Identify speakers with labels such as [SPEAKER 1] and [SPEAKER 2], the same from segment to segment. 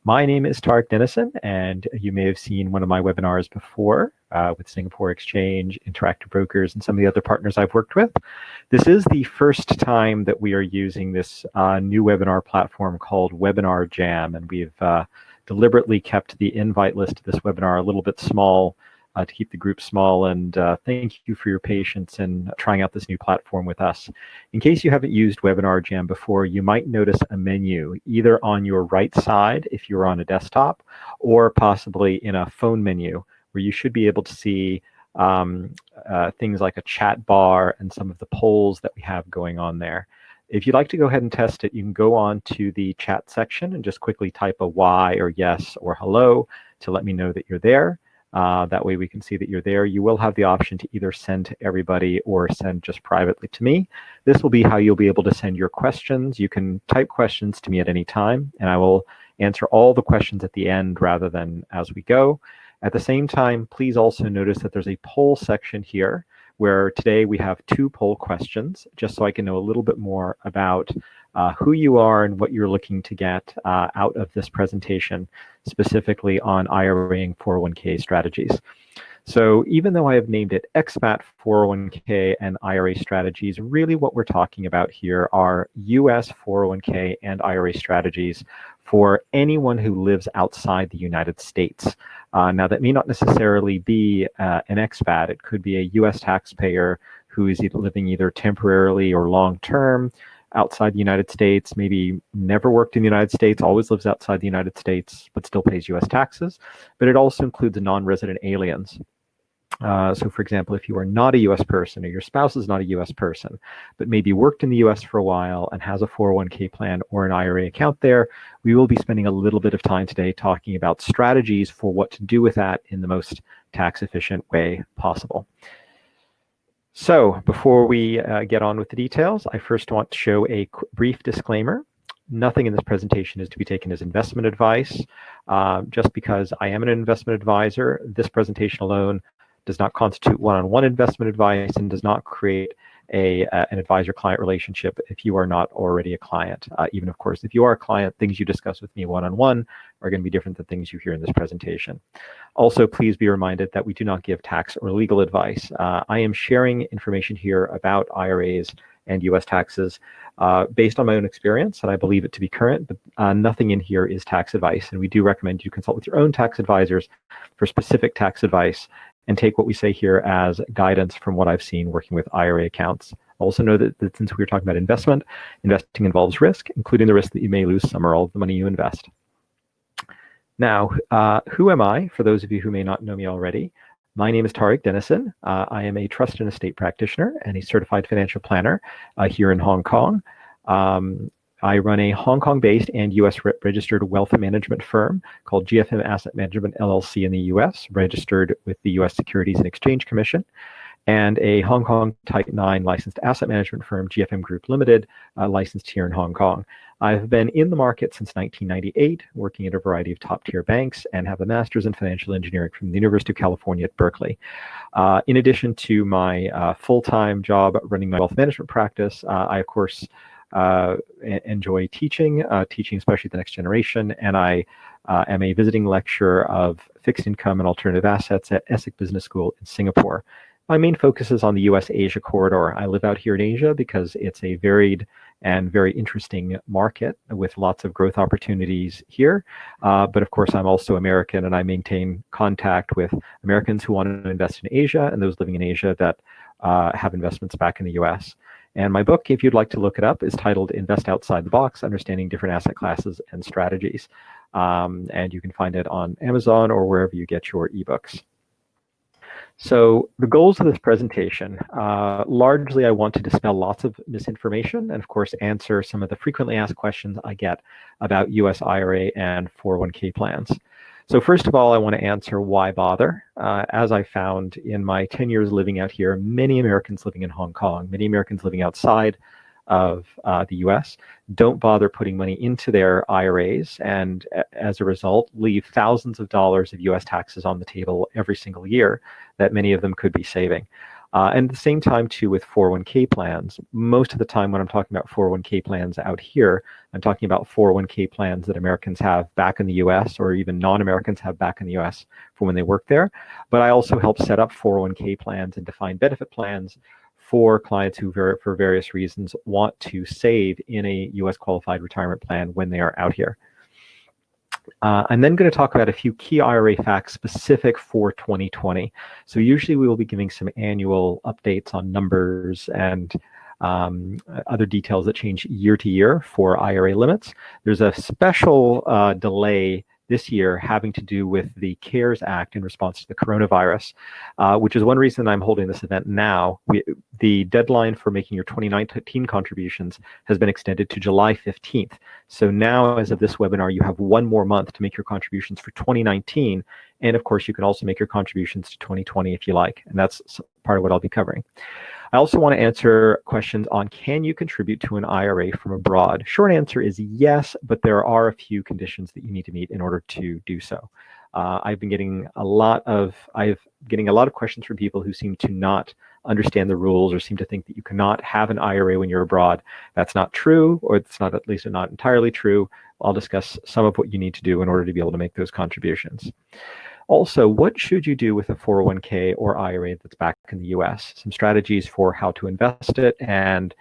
[SPEAKER 1] My name is Tariq Dennison, and you may have seen one of my webinars before with Singapore Exchange, Interactive Brokers, and some of the other partners I've worked with. This is the first time that we are using this new webinar platform called Webinar Jam, and we've deliberately kept the invite list of this webinar a little bit small to keep the group small, and thank you for your patience in trying out this new platform with us. In case you haven't used Webinar Jam before, you might notice a menu either on your right side if you're on a desktop, or possibly in a phone menu where you should be able to see things like a chat bar and some of the polls that we have going on there. If you'd like to go ahead and test it, you can go on to the chat section and just quickly type a Y or yes or hello to let me know that you're there. That way we can see that you're there. You will have the option to either send to everybody or send just privately to me. This will be how you'll be able to send your questions. You can type questions to me at any time, and I will answer all the questions at the end rather than as we go. At the same time, please also notice that there's a poll section here where today we have 2 poll questions, just so I can know a little bit more about who you are and what you're looking to get out of this presentation, specifically on IRA and 401k strategies. So even though I have named it Expat 401k and IRA strategies, really what we're talking about here are US 401k and IRA strategies for anyone who lives outside the United States. Now that may not necessarily be an expat. It could be a US taxpayer who is living either temporarily or long-term outside the United States, maybe never worked in the United States, always lives outside the United States, but still pays US taxes. But it also includes non-resident aliens. So for example, if you are not a US person or your spouse is not a US person, but maybe worked in the US for a while and has a 401k plan or an IRA account there, we will be spending a little bit of time today talking about strategies for what to do with that in the most tax efficient way possible. So before we get on with the details, I first want to show a brief disclaimer. Nothing in this presentation is to be taken as investment advice. Just because I am an investment advisor, this presentation alone does not constitute one-on-one investment advice and does not create an advisor-client relationship if you are not already a client. Even, of course, if you are a client, things you discuss with me one-on-one are going to be different than things you hear in this presentation. Also, please be reminded that we do not give tax or legal advice. I am sharing information here about IRAs and US taxes based on my own experience, and I believe it to be current, but nothing in here is tax advice. And we do recommend you consult with your own tax advisors for specific tax advice and take what we say here as guidance from what I've seen working with IRA accounts. Also know that since we were talking about investing involves risk, including the risk that you may lose some or all of the money you invest. Now, who am I? For those of you who may not know me already, my name is Tariq Dennison. I am a trust and estate practitioner and a certified financial planner here in Hong Kong. I run a Hong Kong-based and US registered wealth management firm called GFM Asset Management LLC in the US, registered with the US Securities and Exchange Commission, and a Hong Kong Type 9 licensed asset management firm, GFM Group Limited, licensed here in Hong Kong. I've been in the market since 1998, working at a variety of top-tier banks, and have a master's in financial engineering from the University of California at Berkeley. In addition to my full-time job running my wealth management practice, I, of course, enjoy teaching especially the next generation, and I am a visiting lecturer of fixed income and alternative assets at ESSEC Business School in Singapore. My main focus is on the US-Asia corridor. I live out here in Asia because it's a varied and very interesting market with lots of growth opportunities here. But of course, I'm also American, and I maintain contact with Americans who want to invest in Asia and those living in Asia that have investments back in the US. And my book, if you'd like to look it up, is titled Invest Outside the Box, Understanding Different Asset Classes and Strategies. And you can find it on Amazon or wherever you get your ebooks. So the goals of this presentation, largely I want to dispel lots of misinformation and of course answer some of the frequently asked questions I get about US IRA and 401k plans. So first of all, I want to answer why bother. As I found in my 10 years living out here, many Americans living in Hong Kong, many Americans living outside of the US don't bother putting money into their IRAs, and as a result leave thousands of dollars of US taxes on the table every single year that many of them could be saving. And at the same time, too, with 401k plans. Most of the time when I'm talking about 401k plans out here, I'm talking about 401k plans that Americans have back in the US, or even non-Americans have back in the US for when they work there. But I also help set up 401k plans and defined benefit plans for clients who, for various reasons, want to save in a US qualified retirement plan when they are out here. I'm then going to talk about a few key IRA facts specific for 2020. So usually we will be giving some annual updates on numbers and other details that change year to year for IRA limits. There's a special delay this year having to do with the CARES Act in response to the coronavirus, which is one reason I'm holding this event now. The deadline for making your 2019 contributions has been extended to July 15th. So now, as of this webinar, you have one more month to make your contributions for 2019. And of course, you can also make your contributions to 2020 if you like. And that's part of what I'll be covering. I also want to answer questions on, can you contribute to an IRA from abroad? Short answer is yes, but there are a few conditions that you need to meet in order to do so. I've been getting a lot of questions from people who seem to not understand the rules or seem to think that you cannot have an IRA when you're abroad. That's not true, or it's not, at least not entirely true. I'll discuss some of what you need to do in order to be able to make those contributions. Also, what should you do with a 401k or IRA that's back in the US? Some strategies for how to invest it and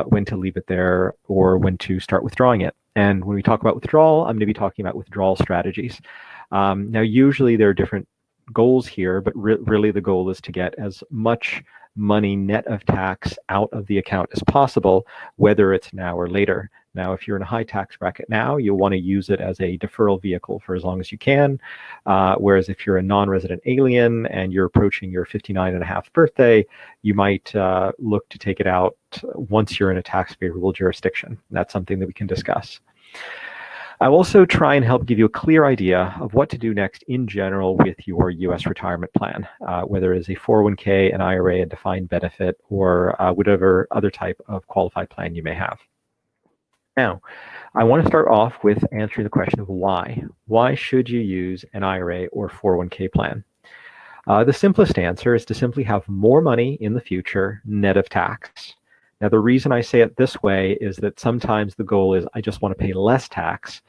[SPEAKER 1] when to leave it there or when to start withdrawing it. And when we talk about withdrawal, I'm going to be talking about withdrawal strategies. Now, usually there are different goals here, but really the goal is to get as much money net of tax out of the account as possible, whether it's now or later. Now, if you're in a high tax bracket now, you'll want to use it as a deferral vehicle for as long as you can. Whereas if you're a non-resident alien and you're approaching your 59.5th birthday, you might look to take it out once you're in a tax favorable jurisdiction. That's something that we can discuss. I'll also try and help give you a clear idea of what to do next in general with your US retirement plan, whether it is a 401k, an IRA, a defined benefit, or whatever other type of qualified plan you may have. Now, I want to start off with answering the question of why. Why should you use an IRA or 401k plan? The simplest answer is to simply have more money in the future net of tax. Now, the reason I say it this way is that sometimes the goal is I just want to pay less tax.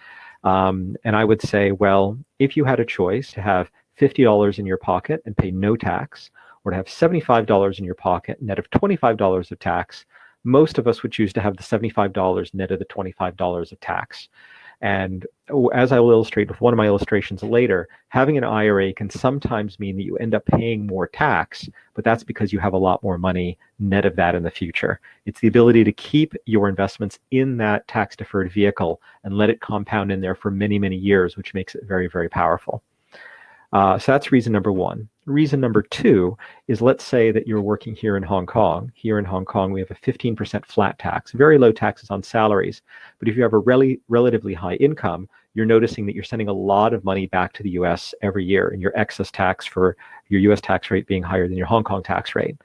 [SPEAKER 1] And I would say, well, if you had a choice to have $50 in your pocket and pay no tax, or to have $75 in your pocket net of $25 of tax, most of us would choose to have the $75 net of the $25 of tax. And as I will illustrate with one of my illustrations later, having an IRA can sometimes mean that you end up paying more tax, but that's because you have a lot more money net of that in the future. It's the ability to keep your investments in that tax-deferred vehicle and let it compound in there for many, many years, which makes it very, very powerful. So that's reason number one. Reason number two is, let's say that you're working here in Hong Kong. Here in Hong Kong, we have a 15% flat tax, very low taxes on salaries. But if you have a relatively high income, you're noticing that you're sending a lot of money back to the US every year, and your excess tax for your US tax rate being higher than your Hong Kong tax rate.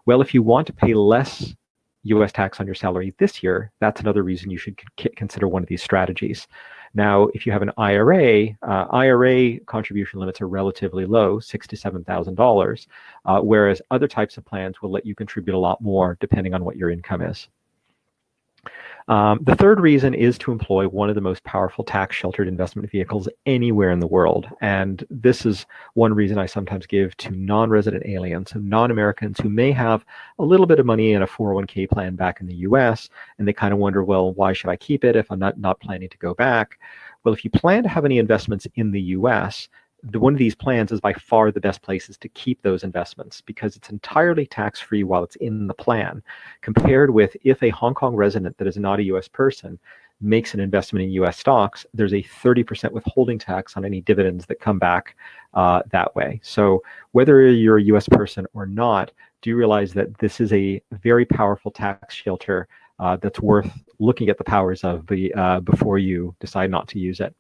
[SPEAKER 1] Well, if you want to pay less US tax on your salary this year, that's another reason you should consider one of these strategies. Now, if you have an IRA, IRA contribution limits are relatively low, $6,000 to $7,000, whereas other types of plans will let you contribute a lot more depending on what your income is. The third reason is to employ one of the most powerful tax-sheltered investment vehicles anywhere in the world. And this is one reason I sometimes give to non-resident aliens, and non-Americans who may have a little bit of money in a 401k plan back in the US, and they kind of wonder, well, why should I keep it if I'm not planning to go back? Well, if you plan to have any investments in the US, one of these plans is by far the best places to keep those investments because it's entirely tax-free while it's in the plan, compared with if a Hong Kong resident that is not a US person makes an investment in US stocks, there's a 30% withholding tax on any dividends that come back that way. So whether you're a US person or not, do you realize that this is a very powerful tax shelter that's worth looking at the powers of before you decide not to use it?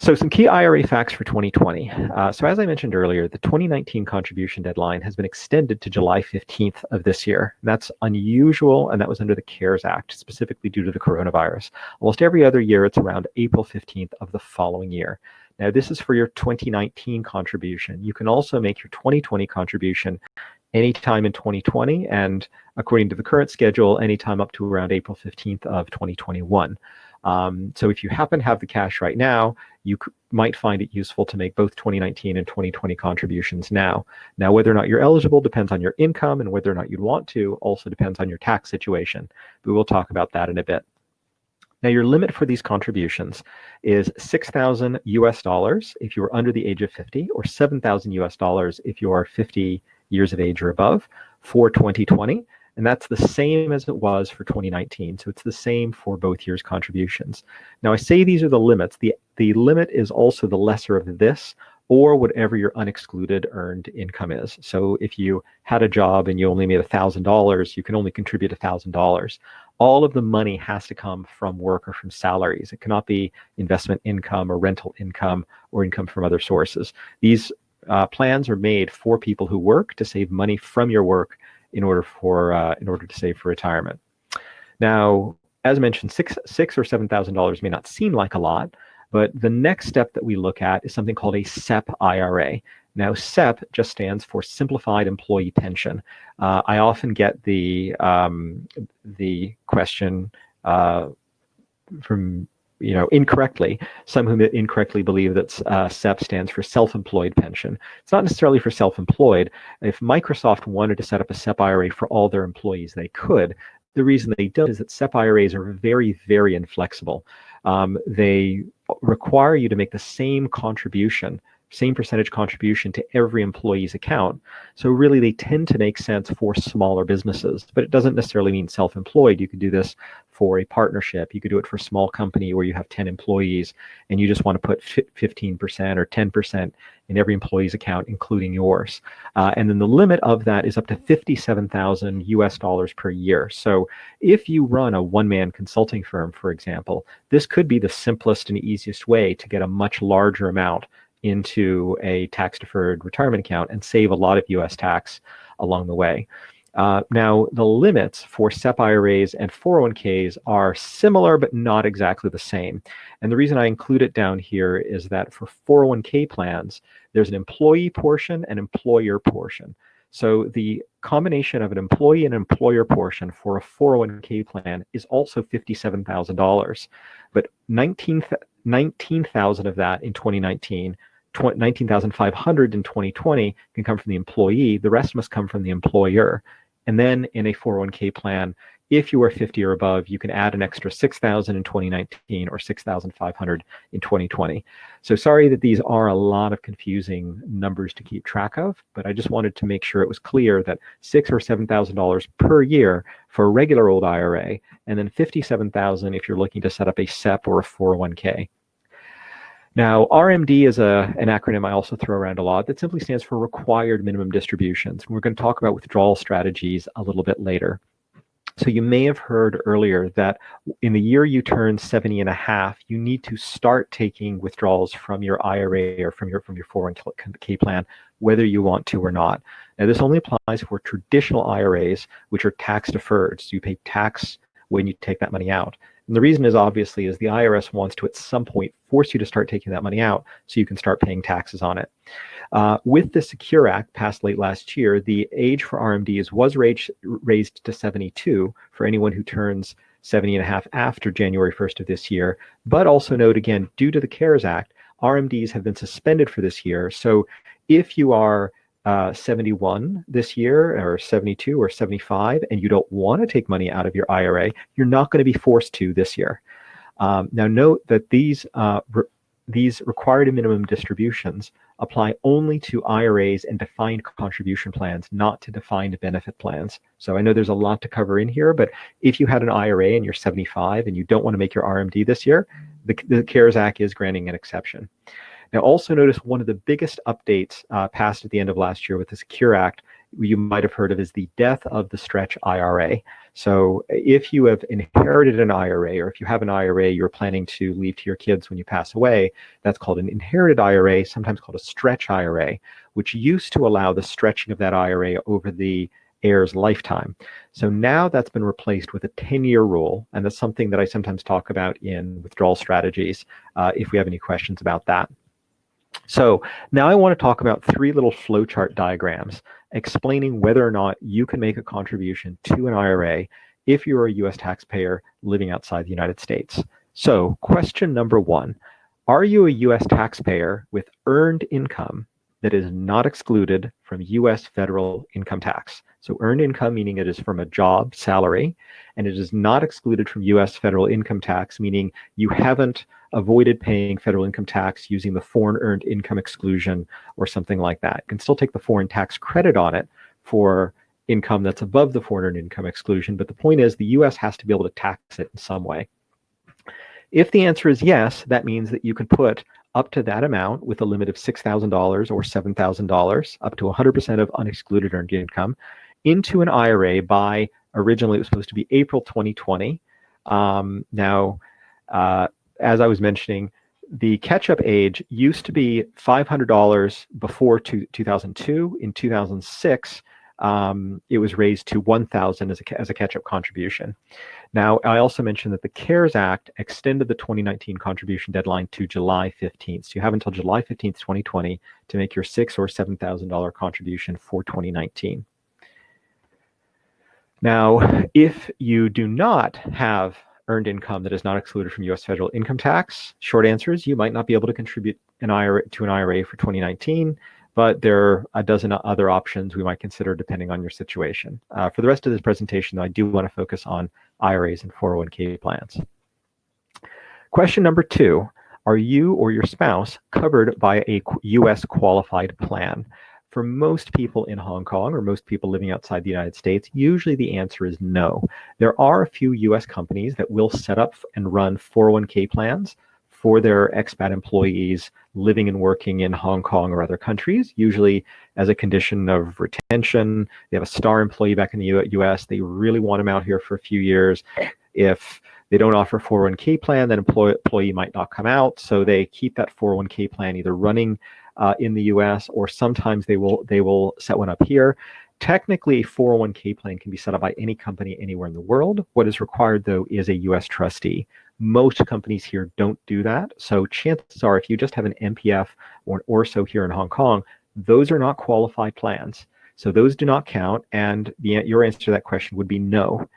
[SPEAKER 1] So some key IRA facts for 2020. So as I mentioned earlier, the 2019 contribution deadline has been extended to July 15th of this year. That's unusual, and that was under the CARES Act, specifically due to the coronavirus. Almost every other year, it's around April 15th of the following year. Now, this is for your 2019 contribution. You can also make your 2020 contribution anytime in 2020, and according to the current schedule, anytime up to around April 15th of 2021. So if you happen to have the cash right now, you might find it useful to make both 2019 and 2020 contributions now. Now, whether or not you're eligible depends on your income, and whether or not you'd want to also depends on your tax situation. But we'll talk about that in a bit. Now, your limit for these contributions is $6,000 US if you are under the age of 50, or $7,000 US if you are 50 years of age or above for 2020. And that's the same as it was for 2019. So it's the same for both years' contributions. Now, I say these are the limits. The limit is also the lesser of this, or whatever your unexcluded earned income is. So if you had a job and you only made $1,000, you can only contribute $1,000. All of the money has to come from work or from salaries. It cannot be investment income or rental income or income from other sources. These plans are made for people who work to save money from your work in order to save for retirement. Now, as mentioned, $6,000 or $7,000 may not seem like a lot, but the next step that we look at is something called a SEP IRA. Now, SEP just stands for Simplified Employee Pension. I often get the question from incorrectly. Some who incorrectly believe that SEP stands for Self-Employed Pension. It's not necessarily for self-employed. If Microsoft wanted to set up a SEP IRA for all their employees, they could. The reason they don't is that SEP IRAs are very, very inflexible. They require you to make the same percentage contribution to every employee's account. So really, they tend to make sense for smaller businesses, but it doesn't necessarily mean self-employed. You could do this for a partnership. You could do it for a small company where you have 10 employees and you just want to put 15% or 10% in every employee's account, including yours. And then the limit of that is up to $57,000 US per year. So if you run a one-man consulting firm, for example, this could be the simplest and easiest way to get a much larger amount into a tax-deferred retirement account and save a lot of US tax along the way. Now, the limits for SEP IRAs and 401ks are similar, but not exactly the same. And the reason I include it down here is that for 401k plans, there's an employee portion and employer portion. So the combination of an employee and employer portion for a 401k plan is also $57,000, but 19,000 of that in 2019, 19,500 in 2020 can come from the employee. The rest must come from the employer. And then in a 401k plan, if you are 50 or above, you can add an extra 6,000 in 2019 or 6,500 in 2020. So sorry that these are a lot of confusing numbers to keep track of, but I just wanted to make sure it was clear that $6,000 or $7,000 per year for a regular old IRA, and then $57,000 if you're looking to set up a SEP or a 401k. Now, RMD is an acronym I also throw around a lot that simply stands for Required Minimum Distributions. We're going to talk about withdrawal strategies a little bit later. So you may have heard earlier that in the year you turn 70 and a half, you need to start taking withdrawals from your IRA or from your 401k plan, whether you want to or not. Now, this only applies for traditional IRAs, which are tax deferred. So you pay tax when you take that money out. And the reason is obviously is the IRS wants to at some point force you to start taking that money out so you can start paying taxes on it. With the Secure Act passed late last year, the age for RMDs was raised to 72 for anyone who turns 70 and a half after January 1st of this year. But also note again, due to the CARES Act, RMDs have been suspended for this year. So if you are 71 this year or 72 or 75 and you don't want to take money out of your IRA, you're not going to be forced to this year. Now note that these required minimum distributions apply only to IRAs and defined contribution plans, not to defined benefit plans. So I know there's a lot to cover in here, but if you had an IRA and you're 75 and you don't want to make your RMD this year, the CARES Act is granting an exception. Now, also notice one of the biggest updates passed at the end of last year with the Secure Act, you might have heard of, is the death of the stretch IRA. So if you have inherited an IRA, or if you have an IRA you're planning to leave to your kids when you pass away, that's called an inherited IRA, sometimes called a stretch IRA, which used to allow the stretching of that IRA over the heir's lifetime. So now that's been replaced with a 10-year rule, and that's something that I sometimes talk about in withdrawal strategies if we have any questions about that. So now I want to talk about three little flowchart diagrams explaining whether or not you can make a contribution to an IRA if you're a US taxpayer living outside the United States. So, question number 1, are you a US taxpayer with earned income that is not excluded from US federal income tax? So earned income, meaning it is from a job, salary, and it is not excluded from US federal income tax, meaning you haven't avoided paying federal income tax using the foreign earned income exclusion or something like that. You can still take the foreign tax credit on it for income that's above the foreign earned income exclusion, but the point is the US has to be able to tax it in some way. If the answer is yes, that means that you can put up to that amount with a limit of $6,000 or $7,000, up to 100% of unexcluded earned income, into an IRA by, originally it was supposed to be April 2020. Now, as I was mentioning, the catch-up age used to be $500 before 2002. In 2006, it was raised to $1,000 as a catch-up contribution. Now, I also mentioned that the CARES Act extended the 2019 contribution deadline to July 15th. So you have until July 15th, 2020 to make your $6,000 or $7,000 contribution for 2019. Now, if you do not have earned income that is not excluded from US federal income tax, short answer is you might not be able to contribute to an IRA for 2019, but there are a dozen other options we might consider depending on your situation. For the rest of this presentation, though, I do want to focus on IRAs and 401k plans. Question number 2, are you or your spouse covered by a US qualified plan? For most people in Hong Kong or most people living outside the United States, usually the answer is no. There are a few US companies that will set up and run 401k plans for their expat employees living and working in Hong Kong or other countries, usually as a condition of retention. They have a star employee back in the US. They really want them out here for a few years. If they don't offer a 401k plan, then employee might not come out. So they keep that 401k plan either running in the US, or sometimes they will set one up here. Technically, a 401k plan can be set up by any company anywhere in the world. What is required, though, is a US trustee. Most companies here don't do that. So chances are, if you just have an MPF or an ORSO here in Hong Kong, those are not qualified plans. So those do not count, and your answer to that question would be no.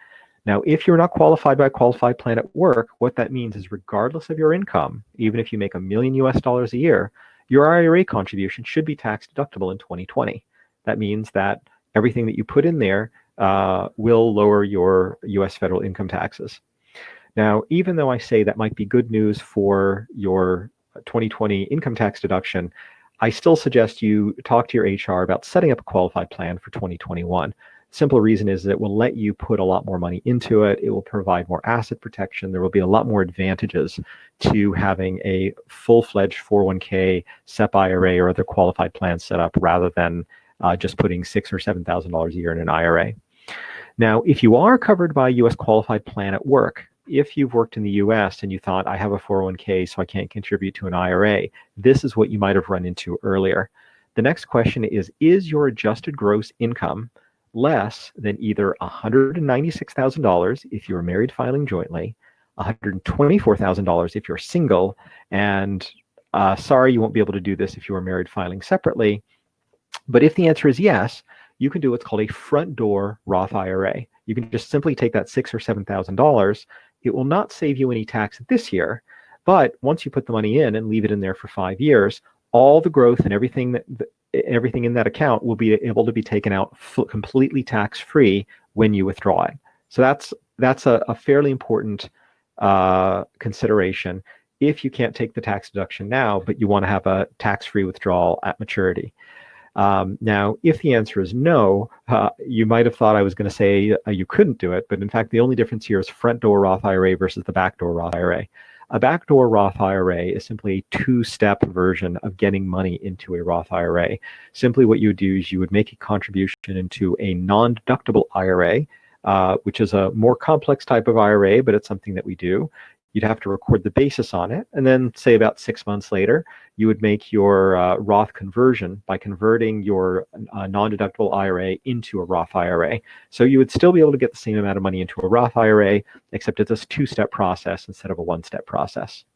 [SPEAKER 1] Now, if you're not qualified by a qualified plan at work, what that means is regardless of your income, even if you make $1 million a year, your IRA contribution should be tax deductible in 2020. That means that everything that you put in there will lower your US federal income taxes. Now, even though I say that might be good news for your 2020 income tax deduction, I still suggest you talk to your HR about setting up a qualified plan for 2021. Simple reason is that it will let you put a lot more money into it. It will provide more asset protection. There will be a lot more advantages to having a full-fledged 401k, SEP IRA, or other qualified plans set up rather than just putting $6,000 or $7,000 a year in an IRA. Now, if you are covered by a US qualified plan at work, if you've worked in the US and you thought, I have a 401k, so I can't contribute to an IRA, this is what you might have run into earlier. The next question is your adjusted gross income less than either $196,000 if you're married filing jointly, $124,000 if you're single, and sorry, you won't be able to do this if you are married filing separately. But if the answer is yes, you can do what's called a front door Roth IRA. You can just simply take that $6,000 or $7,000. It will not save you any tax this year, but once you put the money in and leave it in there for 5 years, all the growth and everything in that account will be able to be taken out completely tax-free when you withdraw it. So that's a fairly important consideration if you can't take the tax deduction now, but you want to have a tax-free withdrawal at maturity. Now, if the answer is no, you might have thought I was going to say you couldn't do it, but in fact, the only difference here is front door Roth IRA versus the back door Roth IRA. A backdoor Roth IRA is simply a two-step version of getting money into a Roth IRA. Simply what you would do is you would make a contribution into a non-deductible IRA, which is a more complex type of IRA, but it's something that we do. You'd have to record the basis on it, and then say about 6 months later, you would make your Roth conversion by converting your non-deductible IRA into a Roth IRA. So you would still be able to get the same amount of money into a Roth IRA, except it's a two-step process instead of a one-step process.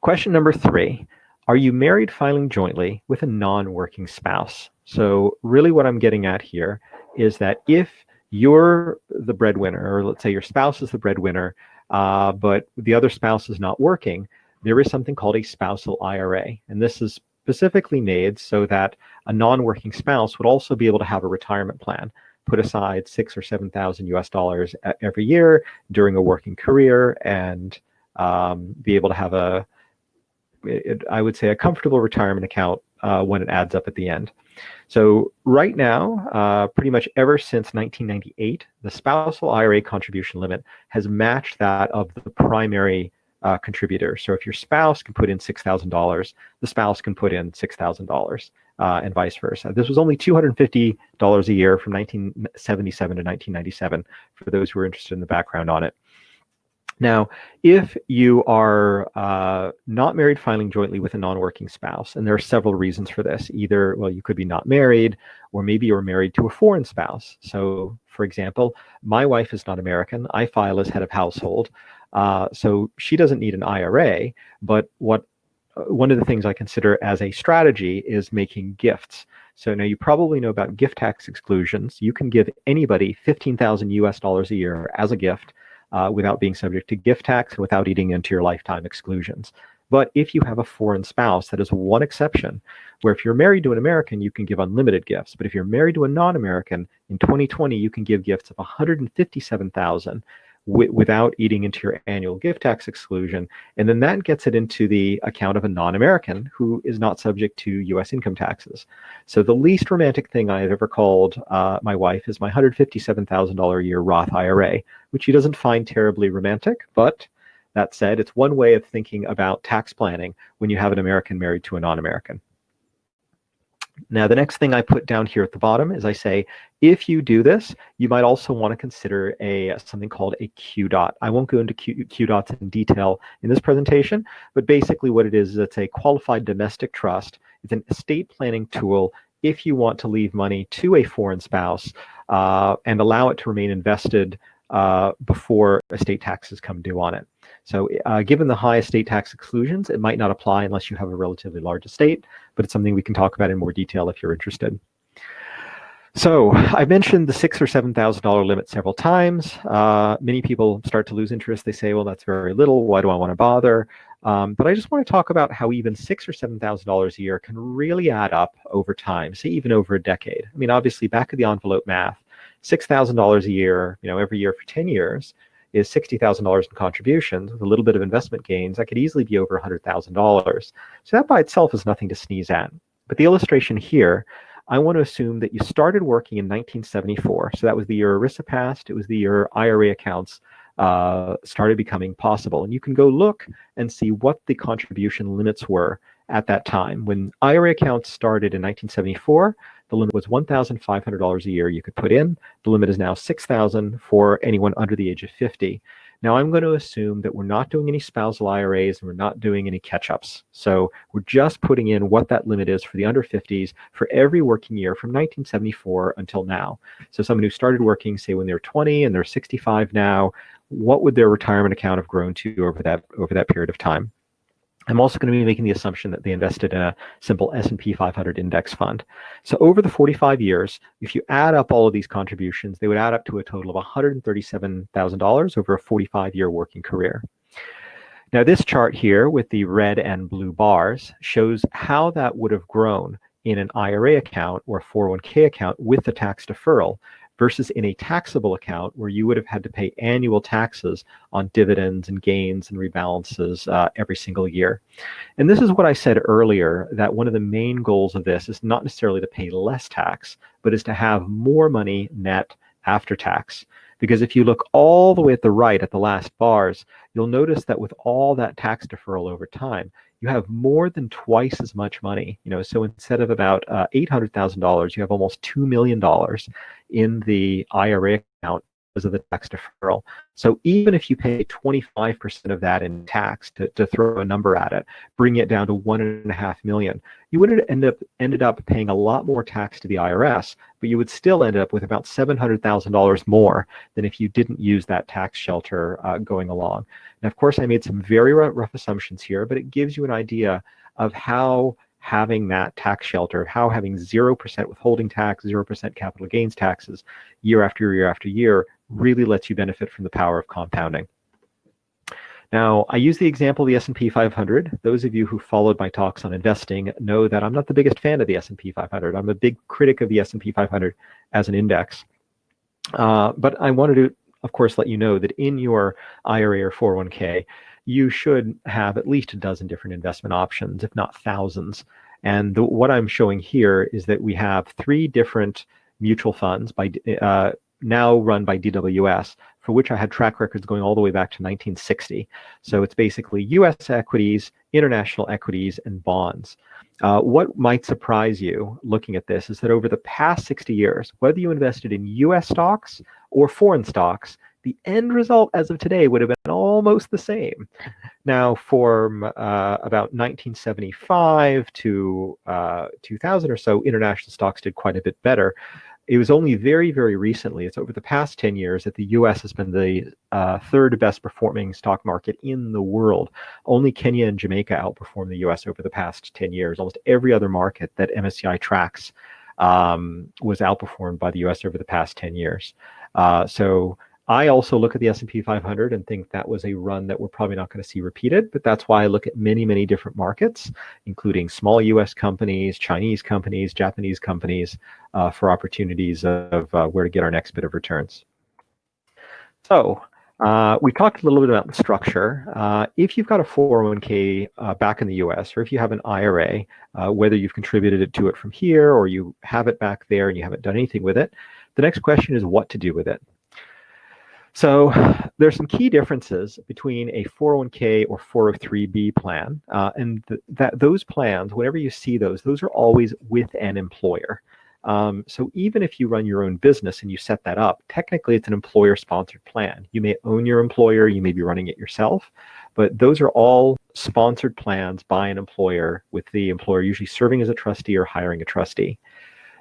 [SPEAKER 1] Question number 3, are you married filing jointly with a non-working spouse? So really what I'm getting at here is that if you're the breadwinner, or let's say your spouse is the breadwinner, but the other spouse is not working, there is something called a spousal IRA. And this is specifically made so that a non-working spouse would also be able to have a retirement plan, put aside 6,000 or 7,000 US dollars every year during a working career, and be able to have I would say, a comfortable retirement account when it adds up at the end. So right now, pretty much ever since 1998, the spousal IRA contribution limit has matched that of the primary contributor. So if your spouse can put in $6,000, the spouse can put in $6,000, and vice versa. This was only $250 a year from 1977 to 1997, for those who are interested in the background on it. Now, if you are not married filing jointly with a non-working spouse, and there are several reasons for this. Either, well, you could be not married, or maybe you're married to a foreign spouse. So, for example, my wife is not American. I file as head of household. So she doesn't need an IRA, but one of the things I consider as a strategy is making gifts. So now you probably know about gift tax exclusions. You can give anybody 15,000 US dollars a year as a gift, without being subject to gift tax and without eating into your lifetime exclusions. But if you have a foreign spouse, that is one exception, where if you're married to an American, you can give unlimited gifts. But if you're married to a non-American, in 2020, you can give gifts of $157,000 without eating into your annual gift tax exclusion. And then that gets it into the account of a non-American who is not subject to US income taxes. So the least romantic thing I've ever called my wife is my $157,000 a year Roth IRA, which she doesn't find terribly romantic. But that said, it's one way of thinking about tax planning when you have an American married to a non-American. Now, the next thing I put down here at the bottom is I say, if you do this, you might also want to consider something called a QDOT. I won't go into QDOTs in detail in this presentation, but basically what it is it's a qualified domestic trust. It's an estate planning tool if you want to leave money to a foreign spouse and allow it to remain invested before estate taxes come due on it. So given the high estate tax exclusions, it might not apply unless you have a relatively large estate, but it's something we can talk about in more detail if you're interested. So I've mentioned the $6,000 or $7,000 limit several times. Many people start to lose interest. They say, well, that's very little. Why do I want to bother? But I just want to talk about how even $6,000 or $7,000 a year can really add up over time, say even over a decade. I mean, obviously, back of the envelope math, $6,000 a year, every year for 10 years, is $60,000 in contributions with a little bit of investment gains. That could easily be over $100,000. So that by itself is nothing to sneeze at. But the illustration here, I want to assume that you started working in 1974. So that was the year ERISA passed. It was the year IRA accounts started becoming possible. And you can go look and see what the contribution limits were at that time. When IRA accounts started in 1974, the limit was $1,500 a year you could put in. The limit is now $6,000 for anyone under the age of 50. Now I'm going to assume that we're not doing any spousal IRAs and we're not doing any catch-ups. So we're just putting in what that limit is for the under 50s for every working year from 1974 until now. So someone who started working, say when they were 20 and they're 65 now, what would their retirement account have grown to over that period of time? I'm also going to be making the assumption that they invested in a simple S&P 500 index fund. So over the 45 years, if you add up all of these contributions, they would add up to a total of $137,000 over a 45-year working career. Now this chart here with the red and blue bars shows how that would have grown in an IRA account or 401k account with the tax deferral versus in a taxable account where you would have had to pay annual taxes on dividends and gains and rebalances every single year. And this is what I said earlier, that one of the main goals of this is not necessarily to pay less tax, but is to have more money net after tax. Because if you look all the way at the right at the last bars, you'll notice that with all that tax deferral over time, you have more than twice as much money. So instead of about $800,000, you have almost $2 million in the IRA account because of the tax deferral. So even if you pay 25% of that in tax, to throw a number at it, bring it down to $1.5 million, you would have ended up paying a lot more tax to the IRS, but you would still end up with about $700,000 more than if you didn't use that tax shelter going along. Now, of course, I made some very rough assumptions here, but it gives you an idea of how having that tax shelter, how having 0% withholding tax, 0% capital gains taxes year after year after year really lets you benefit from the power of compounding. Now, I use the example of the S&P 500. Those of you who followed my talks on investing know that I'm not the biggest fan of the S&P 500. I'm a big critic of the S&P 500 as an index. But I wanted to, of course, let you know that in your IRA or 401k, you should have at least a dozen different investment options, if not thousands. And what I'm showing here is that we have 3 different mutual funds now run by DWS, for which I had track records going all the way back to 1960. So it's basically US equities, international equities, and bonds. What might surprise you looking at this is that over the past 60 years, whether you invested in US stocks or foreign stocks, the end result as of today would have been almost the same. Now, from about 1975 to 2000 or so, international stocks did quite a bit better. It was only very, very recently, it's over the past 10 years, that the US has been the 3rd best performing stock market in the world. Only Kenya and Jamaica outperformed the US over the past 10 years. Almost every other market that MSCI tracks was outperformed by the US over the past 10 years. So I also look at the S&P 500 and think that was a run that we're probably not going to see repeated, but that's why I look at many, many different markets, including small US companies, Chinese companies, Japanese companies, for opportunities of where to get our next bit of returns. So we talked a little bit about the structure. If you've got a 401k back in the US, or if you have an IRA, whether you've contributed to it from here or you have it back there and you haven't done anything with it, the next question is what to do with it. So there's some key differences between a 401k or 403b plan, and those plans, whenever you see those are always with an employer. So even if you run your own business and you set that up, technically it's an employer-sponsored plan. You may own your employer, you may be running it yourself, but those are all sponsored plans by an employer, with the employer usually serving as a trustee or hiring a trustee.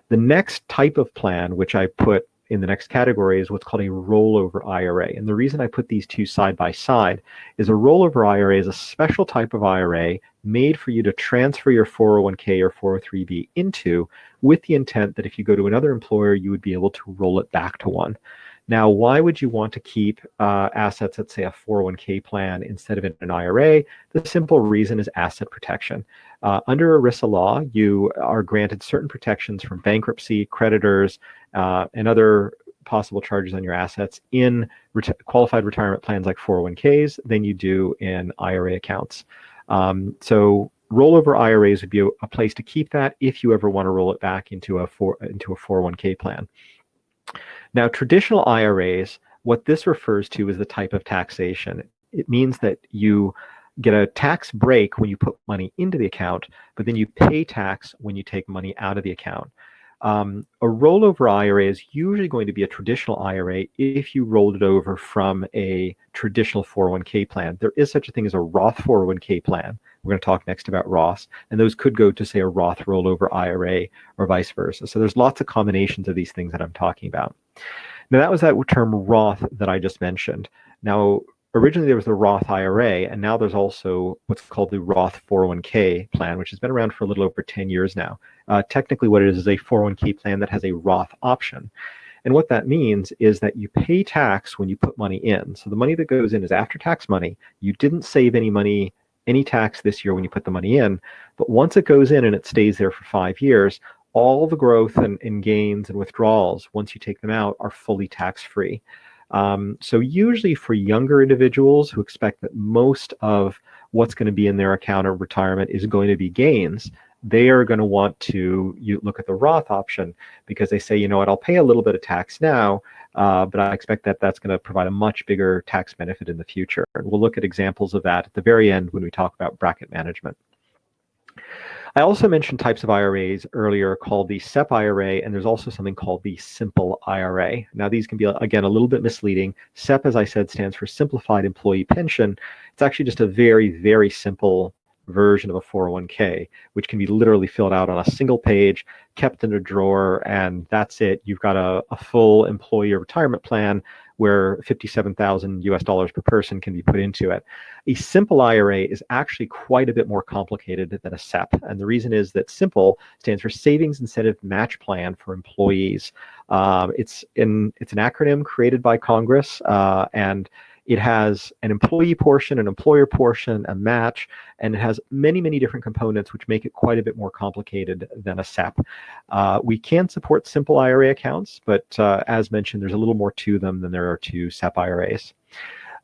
[SPEAKER 1] The next type of plan, which I put in the next category, is what's called a rollover IRA. And the reason I put these two side by side is a rollover IRA is a special type of IRA made for you to transfer your 401k or 403b into, with the intent that if you go to another employer, you would be able to roll it back to one. Now, why would you want to keep assets at, say, a 401k plan instead of in an IRA? The simple reason is asset protection. Under ERISA law, you are granted certain protections from bankruptcy, creditors, and other possible charges on your assets in qualified retirement plans like 401ks than you do in IRA accounts. So rollover IRAs would be a place to keep that if you ever want to roll it back into a 401k plan. Now, traditional IRAs, what this refers to is the type of taxation. It means that you get a tax break when you put money into the account, but then you pay tax when you take money out of the account. A rollover IRA is usually going to be a traditional IRA if you rolled it over from a traditional 401k plan. There is such a thing as a Roth 401k plan. We're going to talk next about Roths, and those could go to, say, a Roth rollover IRA or vice versa. So there's lots of combinations of these things that I'm talking about. Now, that was that term Roth that I just mentioned. Now, originally there was the Roth IRA, and now there's also what's called the Roth 401k plan, which has been around for a little over 10 years now. Technically what it is a 401k plan that has a Roth option. And what that means is that you pay tax when you put money in. So the money that goes in is after-tax money. You didn't save any money, any tax this year when you put the money in, but once it goes in and it stays there for 5 years, all the growth and gains and withdrawals, once you take them out, are fully tax-free. So usually for younger individuals who expect that most of what's going to be in their account of retirement is going to be gains, they are going to want to look at the Roth option, because they say, you know what, I'll pay a little bit of tax now, but I expect that that's going to provide a much bigger tax benefit in the future. And we'll look at examples of that at the very end when we talk about bracket management. I also mentioned types of IRAs earlier called the SEP IRA, and there's also something called the Simple IRA. Now, these can be, again, a little bit misleading. SEP, as I said, stands for Simplified Employee Pension. It's actually just a very, very simple version of a 401k, which can be literally filled out on a single page, kept in a drawer, and that's it. You've got a full employee retirement plan where 57,000 US dollars per person can be put into it. A simple IRA is actually quite a bit more complicated than a SEP. And the reason is that SIMPLE stands for Savings Incentive Match Plan for Employees. It's an acronym created by Congress, and it has an employee portion, an employer portion, a match, and it has many, many different components which make it quite a bit more complicated than a SEP. We can support simple IRA accounts, but as mentioned, there's a little more to them than there are to SEP IRAs.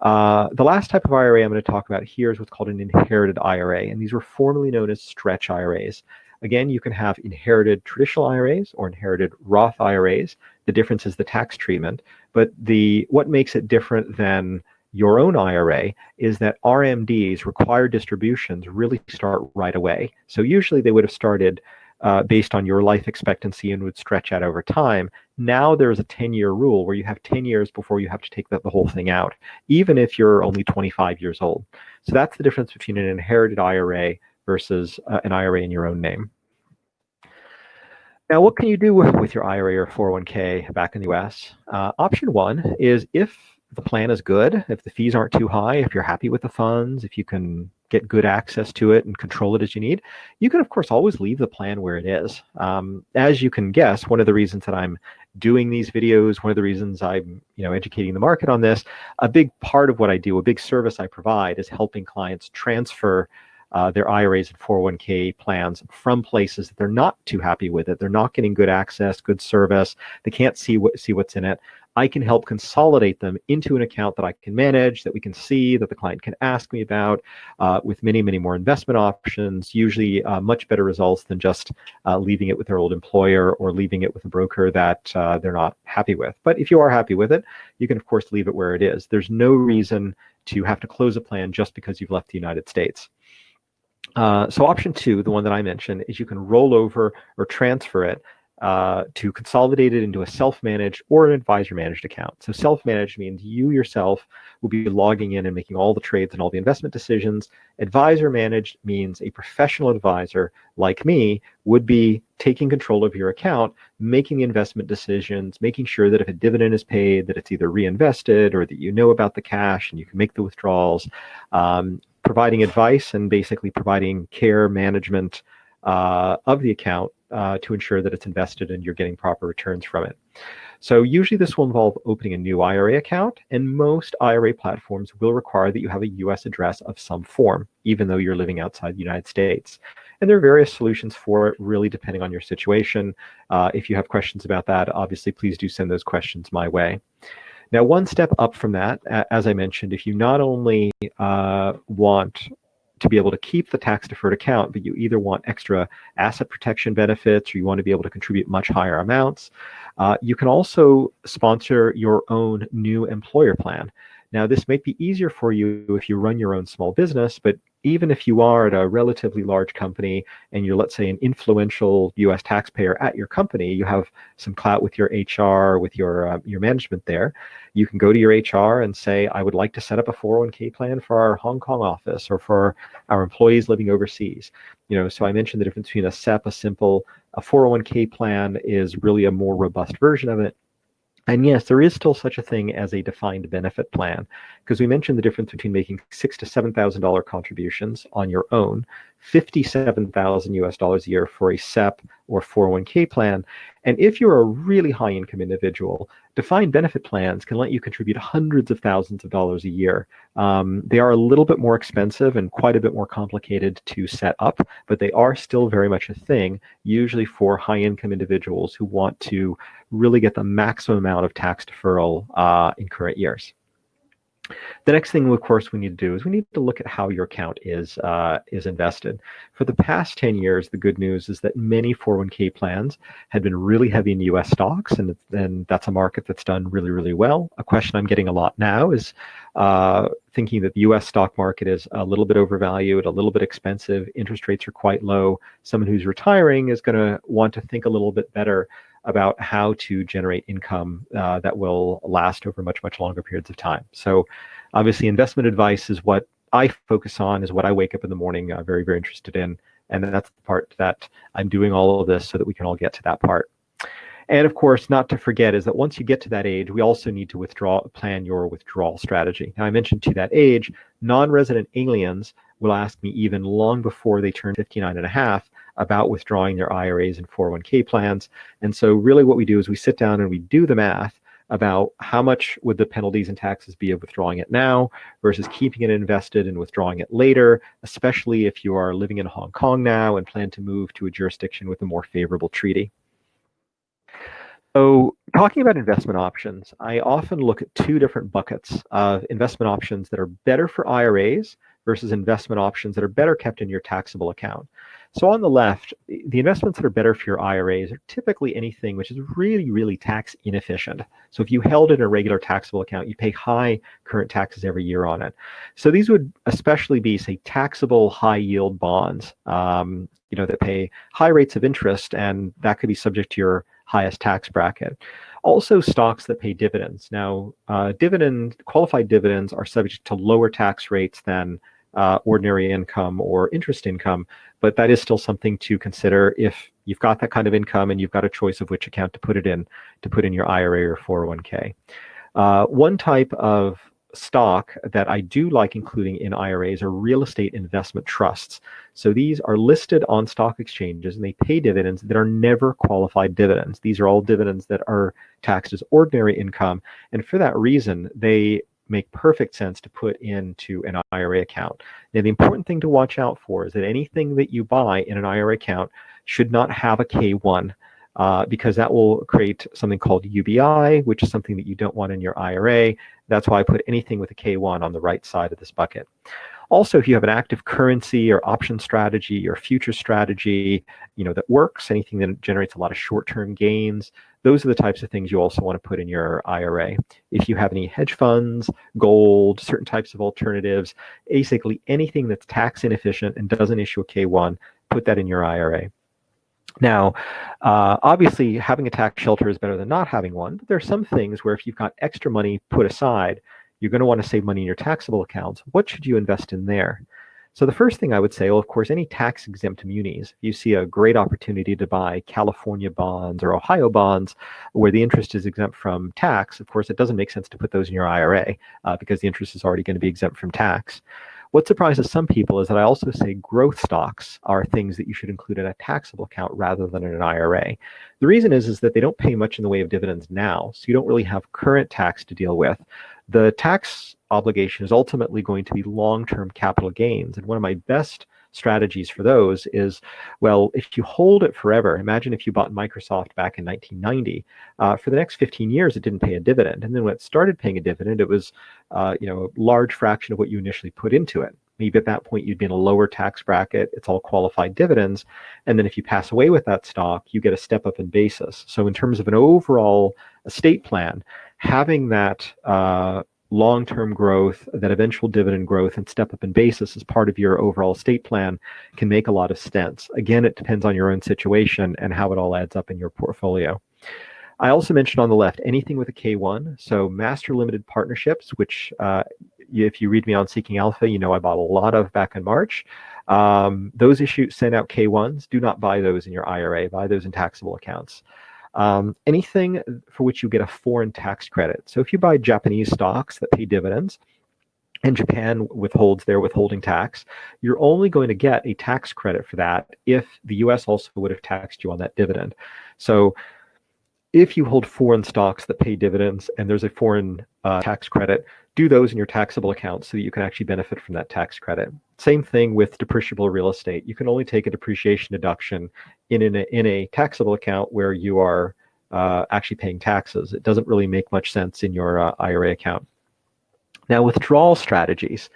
[SPEAKER 1] The last type of IRA I'm going to talk about here is what's called an inherited IRA, and these were formerly known as stretch IRAs. Again, you can have inherited traditional IRAs or inherited Roth IRAs. The difference is the tax treatment, but what makes it different than your own IRA is that RMDs, required distributions, really start right away. So usually they would have started based on your life expectancy and would stretch out over time. Now there's a 10-year rule where you have 10 years before you have to take the whole thing out, even if you're only 25 years old. So that's the difference between an inherited IRA versus an IRA in your own name. Now, what can you do with your IRA or 401k back in the US? Option one is if the plan is good, if the fees aren't too high, if you're happy with the funds, if you can get good access to it and control it as you need, you can, of course, always leave the plan where it is. As you can guess, one of the reasons that I'm doing these videos, one of the reasons I'm educating the market on this, a big part of what I do, a big service I provide is helping clients transfer their IRAs and 401k plans from places that they're not too happy with it. They're not getting good access, good service. They can't see what's in it. I can help consolidate them into an account that I can manage, that we can see, that the client can ask me about, with many, many more investment options, usually much better results than just leaving it with their old employer or leaving it with a broker that they're not happy with. But if you are happy with it, you can, of course, leave it where it is. There's no reason to have to close a plan just because you've left the United States. So option two, the one that I mentioned, is you can roll over or transfer it to consolidate it into a self-managed or an advisor-managed account. So self-managed means you yourself will be logging in and making all the trades and all the investment decisions. Advisor-managed means a professional advisor like me would be taking control of your account, making the investment decisions, making sure that if a dividend is paid, that it's either reinvested or that you know about the cash and you can make the withdrawals, providing advice and basically providing care management of the account to ensure that it's invested and you're getting proper returns from it. So usually this will involve opening a new IRA account, and most IRA platforms will require that you have a US address of some form, even though you're living outside the United States. And there are various solutions for it, really depending on your situation. If you have questions about that, obviously, please do send those questions my way. Now, one step up from that, as I mentioned, if you not only want to be able to keep the tax-deferred account, but you either want extra asset protection benefits or you want to be able to contribute much higher amounts, you can also sponsor your own new employer plan. Now, this might be easier for you if you run your own small business, but even if you are at a relatively large company and you're, let's say, an influential US taxpayer at your company, you have some clout with your HR, with your management there, you can go to your HR and say, I would like to set up a 401k plan for our Hong Kong office or for our employees living overseas. So I mentioned the difference between a SEP, a simple, a 401k plan is really a more robust version of it. And yes, there is still such a thing as a defined benefit plan, because we mentioned the difference between making $6,000 to $7,000 contributions on your own, $57,000 US dollars a year for a SEP or 401k plan. And if you're a really high income individual, defined benefit plans can let you contribute hundreds of thousands of dollars a year. They are a little bit more expensive and quite a bit more complicated to set up, but they are still very much a thing, usually for high income individuals who want to really get the maximum amount of tax deferral in current years. The next thing, of course, we need to do is we need to look at how your account is invested. For the past 10 years, the good news is that many 401k plans had been really heavy in US stocks, and that's a market that's done really, really well. A question I'm getting a lot now is thinking that the US stock market is a little bit overvalued, a little bit expensive, interest rates are quite low. Someone who's retiring is going to want to think a little bit better about how to generate income that will last over much, much longer periods of time. So obviously investment advice is what I focus on, is what I wake up in the morning very, very interested in. And that's the part that I'm doing all of this so that we can all get to that part. And of course, not to forget is that once you get to that age, we also need to plan your withdrawal strategy. Now, I mentioned to that age, non-resident aliens will ask me even long before they turn 59 and a half about withdrawing their IRAs and 401k plans. And so really what we do is we sit down and we do the math about how much would the penalties and taxes be of withdrawing it now versus keeping it invested and withdrawing it later, especially if you are living in Hong Kong now and plan to move to a jurisdiction with a more favorable treaty. So talking about investment options, I often look at two different buckets of investment options that are better for IRAs versus investment options that are better kept in your taxable account. So on the left, the investments that are better for your IRAs are typically anything which is really, really tax inefficient. So if you held it in a regular taxable account, you pay high current taxes every year on it. So these would especially be, say, taxable high yield bonds, that pay high rates of interest, and that could be subject to your highest tax bracket. Also, stocks that pay dividends. Now, qualified dividends are subject to lower tax rates than ordinary income or interest income, but that is still something to consider if you've got that kind of income and you've got a choice of which account to put in your IRA or 401k. One type of stock that I do like including in IRAs are real estate investment trusts. So these are listed on stock exchanges and they pay dividends that are never qualified dividends. These are all dividends that are taxed as ordinary income. And for that reason, they make perfect sense to put into an IRA account. Now, the important thing to watch out for is that anything that you buy in an IRA account should not have a K1. Because that will create something called UBI, which is something that you don't want in your IRA. That's why I put anything with a K1 on the right side of this bucket. Also, if you have an active currency or option strategy or future strategy, that works, anything that generates a lot of short-term gains, those are the types of things you also want to put in your IRA. If you have any hedge funds, gold, certain types of alternatives, basically anything that's tax inefficient and doesn't issue a K1, put that in your IRA. Now, obviously, having a tax shelter is better than not having one, but there are some things where if you've got extra money put aside, you're going to want to save money in your taxable accounts. What should you invest in there? So the first thing I would say, well, of course, any tax-exempt munis. If you see a great opportunity to buy California bonds or Ohio bonds where the interest is exempt from tax, of course, it doesn't make sense to put those in your IRA because the interest is already going to be exempt from tax. What surprises some people is that I also say growth stocks are things that you should include in a taxable account rather than in an IRA. The reason is that they don't pay much in the way of dividends now, so you don't really have current tax to deal with. The tax obligation is ultimately going to be long-term capital gains, and one of my best strategies for those is, well, if you hold it forever, imagine if you bought Microsoft back in 1990, for the next 15 years, it didn't pay a dividend. And then when it started paying a dividend, it was, a large fraction of what you initially put into it. Maybe at that point, you'd be in a lower tax bracket. It's all qualified dividends. And then if you pass away with that stock, you get a step up in basis. So in terms of an overall estate plan, having that long-term growth, that eventual dividend growth and step up in basis as part of your overall estate plan can make a lot of sense. Again, it depends on your own situation and how it all adds up in your portfolio. I also mentioned on the left, anything with a K1, so master limited partnerships, which if you read me on Seeking Alpha, I bought a lot of back in March. Those send out K1s. Do not buy those in your IRA. Buy those in taxable accounts. Anything for which you get a foreign tax credit. So if you buy Japanese stocks that pay dividends, and Japan withholds their withholding tax, you're only going to get a tax credit for that if the US also would have taxed you on that dividend. So if you hold foreign stocks that pay dividends and there's a foreign tax credit, do those in your taxable accounts so that you can actually benefit from that tax credit. Same thing with depreciable real estate. You can only take a depreciation deduction in a taxable account where you are actually paying taxes. It doesn't really make much sense in your IRA account. Now, withdrawal strategies.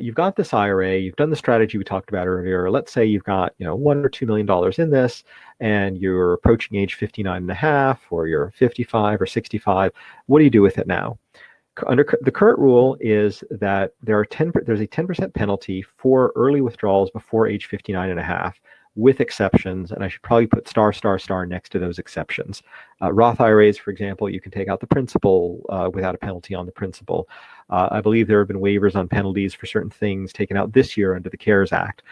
[SPEAKER 1] You've got this IRA, you've done the strategy we talked about earlier. Let's say you've got $1 or $2 million in this, and you're approaching age 59 and a half, or you're 55 or 65. What do you do with it now? Under the current rule is that there's a 10% penalty for early withdrawals before age 59 and a half with exceptions, and I should probably put star, star, star next to those exceptions. Roth IRAs, for example, you can take out the principal without a penalty on the principal. I believe there have been waivers on penalties for certain things taken out this year under the CARES Act.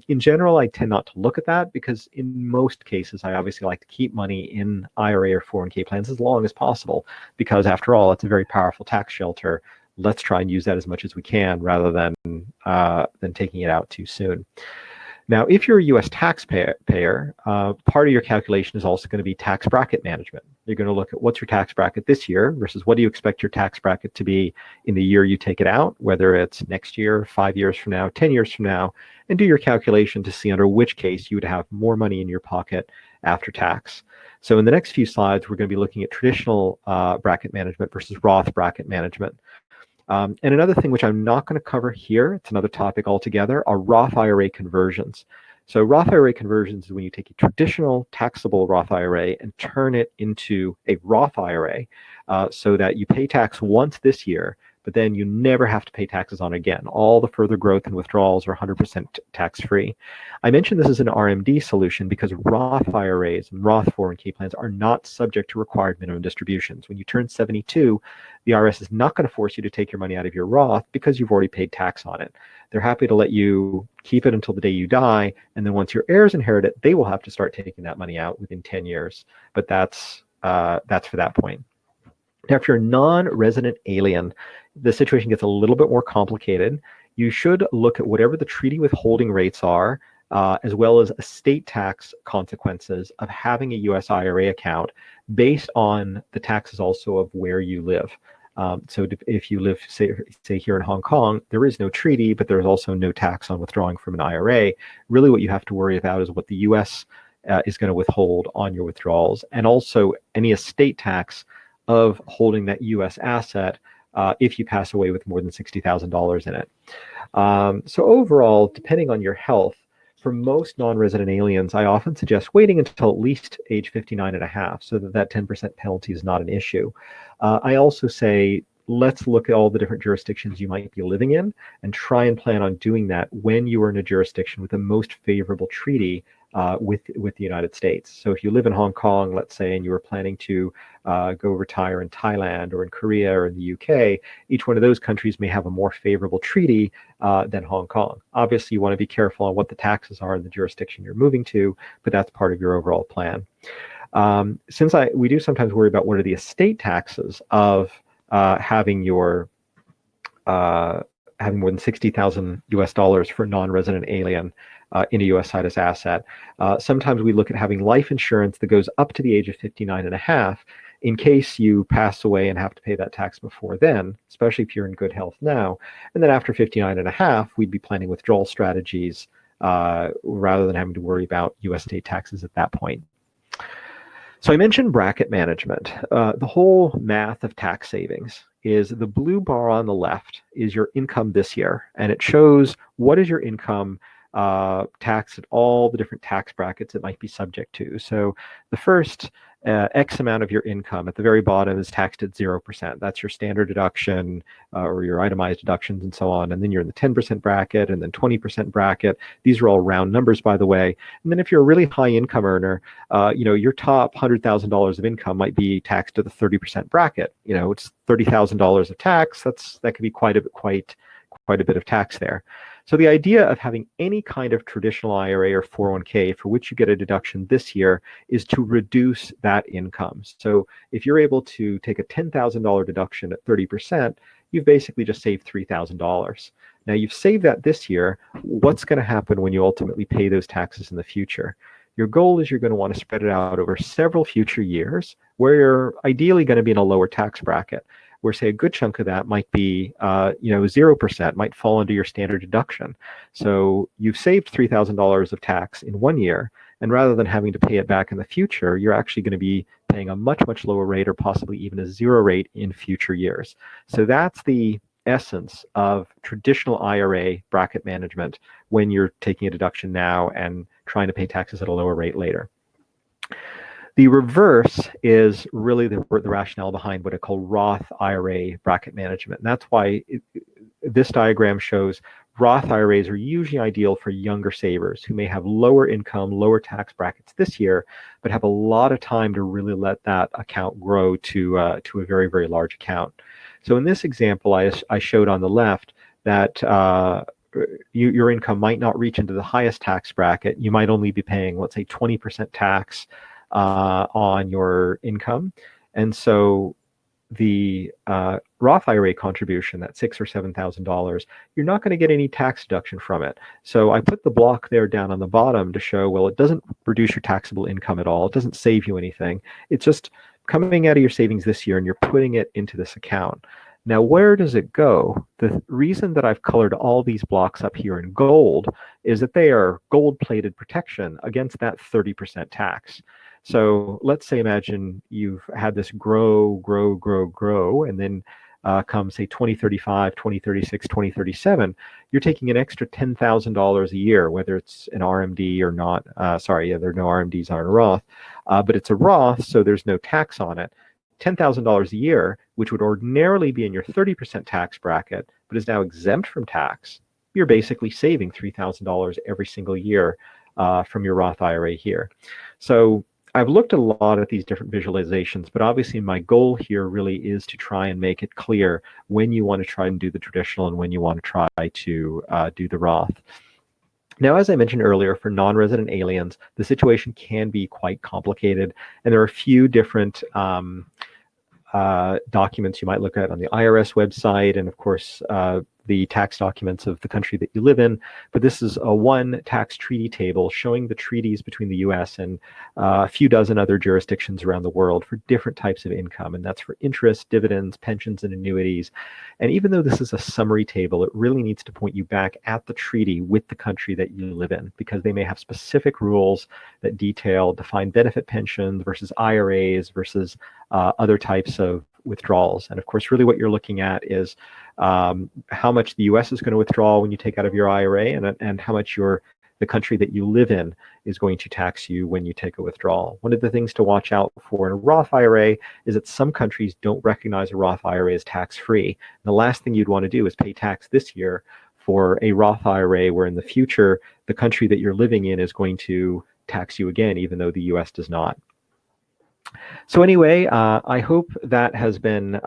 [SPEAKER 1] In general, I tend not to look at that because in most cases, I obviously like to keep money in IRA or 401k plans as long as possible, because after all, it's a very powerful tax shelter. Let's try and use that as much as we can rather than taking it out too soon. Now, if you're a U.S. taxpayer, part of your calculation is also going to be tax bracket management. You're going to look at what's your tax bracket this year versus what do you expect your tax bracket to be in the year you take it out, whether it's next year, 5 years from now, 10 years from now, and do your calculation to see under which case you would have more money in your pocket after tax. So in the next few slides, we're going to be looking at traditional bracket management versus Roth bracket management. And another thing which I'm not going to cover here, it's another topic altogether, are Roth IRA conversions. So Roth IRA conversions is when you take a traditional taxable Roth IRA and turn it into a Roth IRA so that you pay tax once this year, but then you never have to pay taxes on it again. All the further growth and withdrawals are 100% tax-free. I mentioned this is an RMD solution because Roth IRAs and Roth 401k plans are not subject to required minimum distributions. When you turn 72, the IRS is not going to force you to take your money out of your Roth because you've already paid tax on it. They're happy to let you keep it until the day you die, and then once your heirs inherit it, they will have to start taking that money out within 10 years. But that's for that point. Now, if you're a non-resident alien, the situation gets a little bit more complicated. You should look at whatever the treaty withholding rates are, as well as estate tax consequences of having a US IRA account based on the taxes also of where you live. So if you live, say here in Hong Kong, there is no treaty, but there's also no tax on withdrawing from an IRA. Really what you have to worry about is what the US is going to withhold on your withdrawals, and also any estate tax of holding that US asset if you pass away with more than $60,000 in it. So overall, depending on your health, for most non-resident aliens, I often suggest waiting until at least age 59 and a half so that 10% penalty is not an issue. I also say, let's look at all the different jurisdictions you might be living in and try and plan on doing that when you are in a jurisdiction with the most favorable treaty with the United States. So if you live in Hong Kong, let's say, and you were planning to go retire in Thailand or in Korea or in the UK, each one of those countries may have a more favorable treaty than Hong Kong. Obviously, you want to be careful on what the taxes are in the jurisdiction you're moving to, but that's part of your overall plan. Since we do sometimes worry about what are the estate taxes of having more than 60,000 US dollars for a non-resident alien in a US situs asset. Sometimes we look at having life insurance that goes up to the age of 59 and a half in case you pass away and have to pay that tax before then, especially if you're in good health now. And then after 59 and a half, we'd be planning withdrawal strategies rather than having to worry about US state taxes at that point. So I mentioned bracket management. The whole math of tax savings is the blue bar on the left is your income this year, and it shows what is your income taxed at all the different tax brackets it might be subject to. So the first X amount of your income at the very bottom is taxed at 0%. That's your standard deduction or your itemized deductions and so on. And then you're in the 10% bracket and then 20% bracket. These are all round numbers, by the way. And then if you're a really high income earner, your top $100,000 of income might be taxed at the 30% bracket. It's $30,000 of tax. That could be quite a bit of tax there. So the idea of having any kind of traditional IRA or 401k for which you get a deduction this year is to reduce that income. So if you're able to take a $10,000 deduction at 30%, you've basically just saved $3,000. Now you've saved that this year. What's going to happen when you ultimately pay those taxes in the future? Your goal is you're going to want to spread it out over several future years where you're ideally going to be in a lower tax bracket, where say a good chunk of that might be 0%, might fall under your standard deduction. So you've saved $3,000 of tax in 1 year, and rather than having to pay it back in the future, you're actually going to be paying a much, much lower rate or possibly even a zero rate in future years. So that's the essence of traditional IRA bracket management when you're taking a deduction now and trying to pay taxes at a lower rate later. The reverse is really the rationale behind what I call Roth IRA bracket management. And that's why this diagram shows Roth IRAs are usually ideal for younger savers who may have lower income, lower tax brackets this year, but have a lot of time to really let that account grow to a very, very large account. So in this example, I showed on the left that your income might not reach into the highest tax bracket. You might only be paying, let's say, 20% tax on your income. And so the Roth IRA contribution, that $6,000 or $7,000, you're not going to get any tax deduction from it. So I put the block there down on the bottom to show, well, it doesn't reduce your taxable income at all. It doesn't save you anything. It's just coming out of your savings this year and you're putting it into this account. Now, where does it go? The reason that I've colored all these blocks up here in gold is that they are gold-plated protection against that 30% tax. So let's say, imagine you've had this grow, and then come, say, 2035, 2036, 2037, you're taking an extra $10,000 a year, whether it's an RMD or not. There are no RMDs on a Roth, but it's a Roth, so there's no tax on it. $10,000 a year, which would ordinarily be in your 30% tax bracket, but is now exempt from tax, you're basically saving $3,000 every single year from your Roth IRA here. So I've looked a lot at these different visualizations, but obviously my goal here really is to try and make it clear when you want to try and do the traditional and when you want to try to do the Roth. Now, as I mentioned earlier, for non-resident aliens, the situation can be quite complicated, and there are a few different documents you might look at on the IRS website, and of course, the tax documents of the country that you live in. But this is a one tax treaty table showing the treaties between the US and a few dozen other jurisdictions around the world for different types of income. And that's for interest, dividends, pensions, and annuities. And even though this is a summary table, it really needs to point you back at the treaty with the country that you live in, because they may have specific rules that detail defined benefit pensions versus IRAs versus other types of withdrawals. And of course, really what you're looking at is how much the US is going to withdraw when you take out of your IRA, and how much the country that you live in is going to tax you when you take a withdrawal. One of the things to watch out for in a Roth IRA is that some countries don't recognize a Roth IRA as tax-free. The last thing you'd want to do is pay tax this year for a Roth IRA where in the future the country that you're living in is going to tax you again, even though the US does not. So anyway, I hope that has been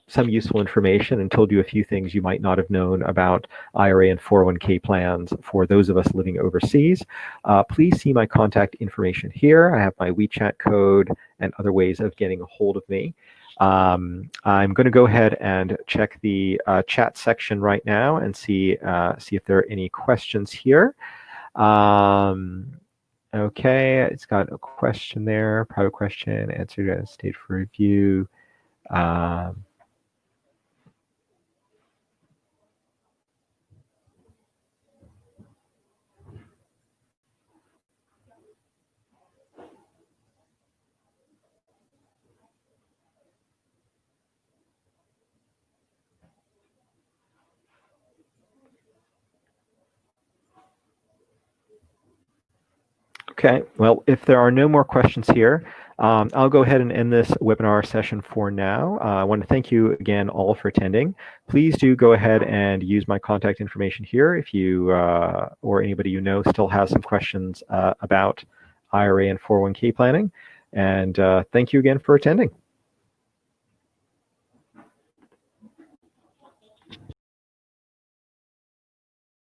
[SPEAKER 1] some useful information and told you a few things you might not have known about IRA and 401k plans for those of us living overseas. Please see my contact information here. I have my WeChat code and other ways of getting a hold of me. I'm going to go ahead and check the chat section right now and see if there are any questions here. Okay, it's got a question there, private question, answered at a stage for review. Okay, well, if there are no more questions here, I'll go ahead and end this webinar session for now. I want to thank you again all for attending. Please do go ahead and use my contact information here if you or anybody you know still has some questions about IRA and 401k planning. And thank you again for attending.